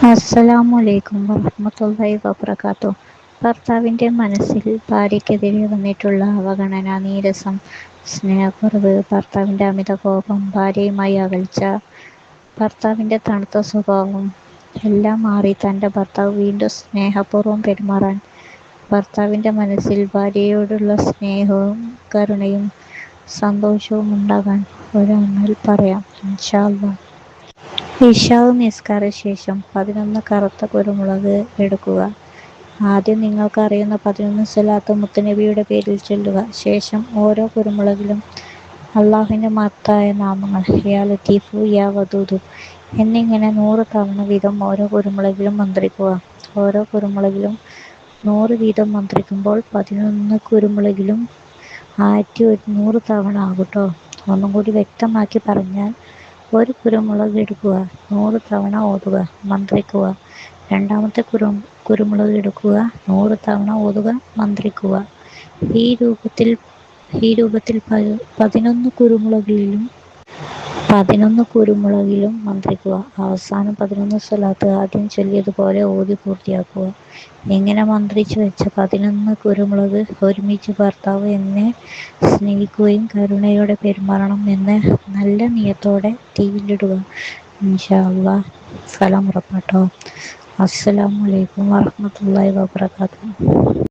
അസ്സലാമു അലൈക്കും വറഹ്മത്തുള്ളാഹി വബറകാതുഹു. ഭർത്താവിൻ്റെ മനസ്സിൽ ഭാര്യയ്ക്കെതിരെ വന്നിട്ടുള്ള അവഗണന, നീരസം, സ്നേഹക്കുറവ്, ഭർത്താവിൻ്റെ അമിതകോപം, ഭാര്യയുമായി അകൽച്ച, ഭർത്താവിൻ്റെ തണുത്ത സ്വഭാവം എല്ലാം മാറി തൻ്റെ ഭർത്താവ് വീണ്ടും സ്നേഹപൂർവ്വം പെരുമാറാൻ, ഭർത്താവിൻ്റെ മനസ്സിൽ ഭാര്യയോടുള്ള സ്നേഹവും കരുണയും സന്തോഷവും ഉണ്ടാകാൻ ഒരമൽ പറയാം ഇൻഷാ അല്ലാഹ്. ഇശാഉ നിസ്കാരശേഷം 11 കറുത്ത കുരുമുളക് എടുക്കുക. ആദ്യം നിങ്ങൾക്കറിയുന്ന 11 സ്വലാത്ത് മുത്തുനബിയുടെ പേരിൽ ചൊല്ലുക. ശേഷം ഓരോ കുരുമുളകിലും അല്ലാഹുവിൻ്റെ മഹത്തായ നാമങ്ങൾ യാ ലത്തീഫു, യാ വദൂദു എന്നിങ്ങനെ 100 തവണ വീതം ഓരോ കുരുമുളകിലും മന്ത്രിക്കുക. ഓരോ കുരുമുളകിലും 100 വീതം മന്ത്രിക്കുമ്പോൾ 11 കുരുമുളകിലും 1100 തവണ ആകൂട്ടോ. ഒന്നും കൂടി വ്യക്തമാക്കി പറഞ്ഞാൽ, ഒരു കുരുമുളക് എടുക്കുക, 100 തവണ ഓതുക, മന്ത്രിക്കുക. രണ്ടാമത്തെ കുരുമുളക് എടുക്കുക, 100 തവണ ഓതുക, മന്ത്രിക്കുക. ഈ രൂപത്തിൽ 11 കുരുമുളകിലും മന്ത്രിക്കുക. അവസാനം 11 സ്വലാത്ത് ആദ്യം ചൊല്ലിയതുപോലെ ഓതി പൂർത്തിയാക്കുക. ഇങ്ങനെ മന്ത്രിച്ചു വെച്ച 11 കുരുമുളക് ഒരുമിച്ച് ഭർത്താവ് എന്നെ സ്നേഹിക്കുകയും കരുണയോടെ പെരുമാറണം എന്ന് നല്ല നിയത്തോടെ തീയിലിടുക. ഇൻഷാ അല്ലാഹ് ഫലം ഉറപ്പാട്ടോ. അസ്സലാമു അലൈക്കും വറഹ്മത്തുള്ളാഹി വബറകാതുഹു.